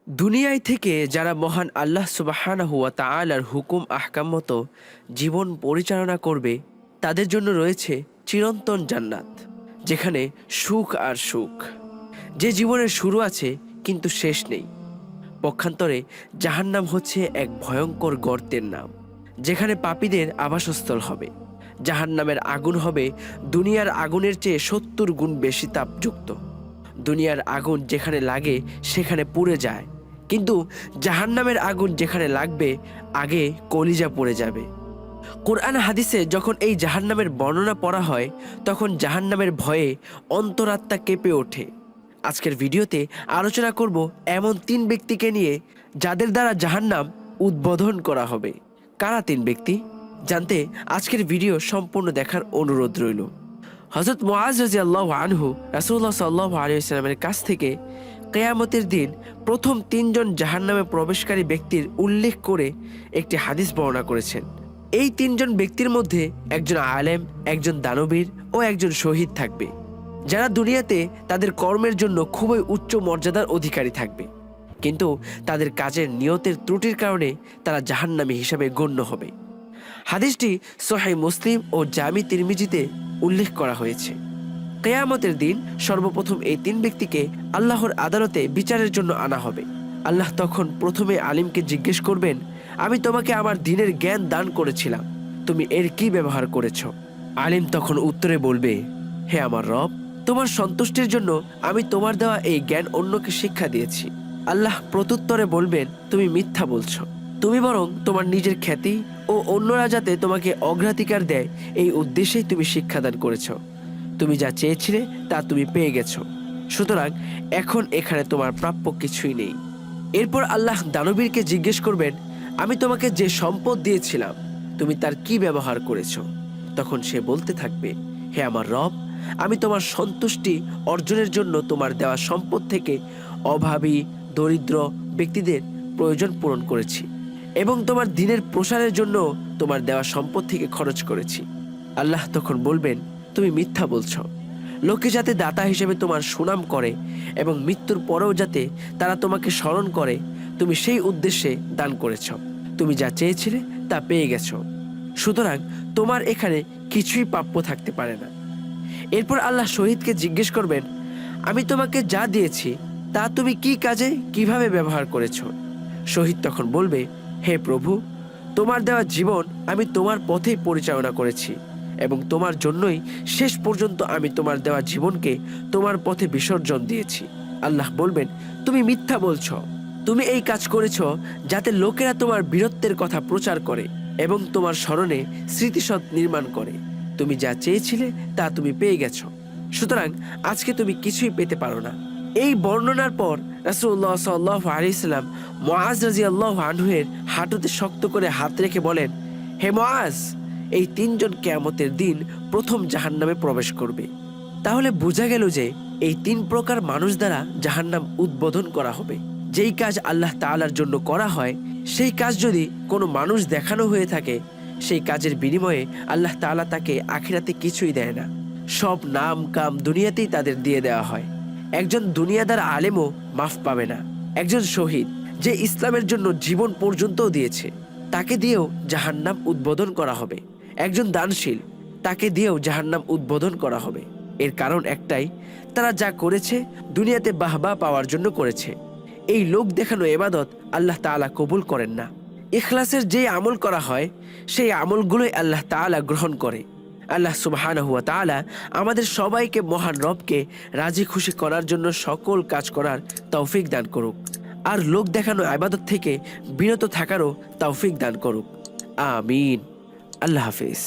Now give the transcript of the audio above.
দুনিয়ায় থেকে যারা মহান আল্লাহ সুবহানাহু ওয়া তাআলার হুকুম আহকাম মতো জীবন পরিচালনা করবে তাদের জন্য রয়েছে চিরন্তন জান্নাত, যেখানে সুখ আর সুখ। যে জীবনের শুরু আছে কিন্তু শেষ নেই। পক্ষান্তরে জাহান্নাম হচ্ছে এক ভয়ঙ্কর গর্তের নাম, যেখানে পাপীদের আবাসস্থল হবে। জাহান্নামের আগুন হবে দুনিয়ার আগুনের চেয়ে ৭০ গুণ বেশি তাপযুক্ত। দুনিয়ার আগুন যেখানে লাগে সেখানে পুড়ে যায়, কিন্তু জাহান্নামের আগুন যেখানে লাগবে আগে কলিজা পড়ে যাবে। কোরআন হাদিসে যখন এই জাহান্নামের বর্ণনা পড়া হয় তখন জাহান্নামের ভয়ে অন্তরাত্মা কেঁপে ওঠে। আজকের ভিডিওতে আলোচনা করব এমন ৩ ব্যক্তিকে নিয়ে যাদের দ্বারা জাহান্নাম উদ্বোধন করা হবে। কারা ৩ ব্যক্তি জানতে আজকের ভিডিও সম্পূর্ণ দেখার অনুরোধ রইল। হযরত মুআজ রাদিয়াল্লাহু আনহু রাসূলুল্লাহ সাল্লাল্লাহু আলাইহি ওয়াসাল্লামের কাছ থেকে কিয়ামতের দিন প্রথম ৩ জন জাহান্নামে প্রবেশকারী ব্যক্তির উল্লেখ করে একটি হাদিস বর্ণনা করেছেন। এই ৩ জন ব্যক্তির মধ্যে একজন আলেম, একজন দানবীর ও একজন শহীদ থাকবে, যারা দুনিয়াতে তাদের কর্মের জন্য খুবই উচ্চ মর্যাদার অধিকারী থাকবে, কিন্তু তাদের কাজের নিয়তের ত্রুটির কারণে তারা জাহান্নামী হিসাবে গণ্য হবে। হাদিসটি সহিহ মুসলিম ও জামি তিরমিজিতে উল্লেখ করা হয়েছে। কিয়ামতের দিন সর্বপ্রথম এই ৩ ব্যক্তিকে আল্লাহর আদালতে বিচারের জন্য আনা হবে। আল্লাহ তখন প্রথমে আলিমকে জিজ্ঞেস করবেন, আমি তোমাকে আমার দ্বীনের জ্ঞান দান করেছিলাম, তুমি এর কি ব্যবহার করেছ? আলিম তখন উত্তরে বলবে, হে আমার রব, তোমার সন্তুষ্টির জন্য আমি তোমার দেওয়া এই জ্ঞান অন্যকে শিক্ষা দিয়েছি। আল্লাহ প্রত্যুত্তরে বলবেন, তুমি মিথ্যা বলছো, তুমি বরং তোমার নিজের খ্যাতি ও অন্যরা যাতে তোমাকে অগ্রাধিকার দেয় এই উদ্দেশ্যেই তুমি শিক্ষাদান করেছ। তুমি যা চেয়েছিলে তা তুমি পেয়ে গেছো, সুতরাং এখন এখানে তোমার প্রাপ্য কিছুই নেই। এরপর আল্লাহ দানবীরকে জিজ্ঞেস করবেন, আমি তোমাকে যে সম্পদ দিয়েছিলাম তুমি তার কি ব্যবহার করেছো? তখন সে বলতে থাকবে, হে আমার রব, আমি তোমার সন্তুষ্টি অর্জনের জন্য তোমার দেওয়া সম্পদ থেকে অভাবী দরিদ্র ব্যক্তিদের প্রয়োজন পূরণ করেছি এবং তোমার দ্বীনের প্রসারের জন্য তোমার দেওয়া সম্পদ থেকে খরচ করেছি। আল্লাহ তখন বলবেন, তুমি মিথ্যা বলছো, লোকে যাতে দাতা হিসেবে তোমার সুনাম করে এবং মৃত্যুর পরেও যাতে তারা তোমাকে স্মরণ করে, তুমি সেই উদ্দেশ্যে দান করেছ। তুমি যা চেয়েছিলে তা পেয়ে গেছো, সুতরাং তোমার এখানে কিছুই প্রাপ্য থাকতে পারে না। এরপর আল্লাহ শহীদকে জিজ্ঞেস করবেন, আমি তোমাকে যা দিয়েছি তা তুমি কি কাজে কিভাবে ব্যবহার করেছ? শহীদ তখন বলবে, হে প্রভু, তোমার দেওয়া জীবন আমি তোমার পথেই পরিচালনা করেছি এবং তোমার জন্যই শেষ পর্যন্ত আমি তোমার দেওয়া জীবনকে তোমার পথে বিসর্জন দিয়েছি। আল্লাহ বলবেন, তুমি মিথ্যা বলছ, তুমি এই কাজ করেছ যাতে লোকেরা তোমার বীরত্বের কথা প্রচার করে এবং তোমার স্মরণে স্মৃতিসৌধ নির্মাণ করে। তুমি যা চেয়েছিলে তা তুমি পেয়ে গেছো, সুতরাং আজকে তুমি কিছুই পেতে পারো না। এই বর্ণনার পর রাসূলুল্লাহ সাল্লাল্লাহু আলাইহি সাল্লাম মুআজ রাদিয়াল্লাহু আনহু-এর হাঁটুতে শক্ত করে হাত রেখে বলেন, হে মুআজ, এই ৩ জন কিয়ামতের দিন প্রথম জাহান্নামে প্রবেশ করবে। তাহলে বোঝা গেল যে এই ৩ প্রকার মানুষ দ্বারা জাহান্নাম উদ্বোধন করা হবে। যেই কাজ আল্লাহ তাআলার জন্য করা হয় সেই কাজ যদি কোনো মানুষ দেখানো হয়ে থাকে, সেই কাজের বিনিময়ে আল্লাহ তাআলা তাকে আখিরাতে কিছুই দেয় না। সব নাম কাম দুনিয়াতেই তাদের দিয়ে দেওয়া হয়। একজন দুনিয়াদার আলেমও মাফ পাবে না। একজন শহীদ যে ইসলামের জন্য জীবন পর্যন্তও দিয়েছে, তাকে দিয়েও জাহান্নাম উদ্বোধন করা হবে। একজন দানশীল, তাকে দিয়েও জাহান্নাম উদ্বোধন করা হবে। এর কারণ একটাই, তারা যা করেছে দুনিয়াতে বাহবা পাওয়ার জন্য করেছে। এই লোক দেখানো ইবাদত আল্লাহ তাআলা কবুল করেন না। ইখলাসের যে আমল করা হয় সেই আমলগুলোই আল্লাহ তাআলা গ্রহণ করে। আল্লাহ সুবহানাহু ওয়া তাআলা আমাদের সবাইকে মহান রবকে রাজি খুশি করার জন্য সকল কাজ করার তৌফিক দান করুক, আর লোক দেখানো ইবাদত থেকে বিরত থাকারও তৌফিক দান করুক। আমিন। আল্লাহ হাফেজ।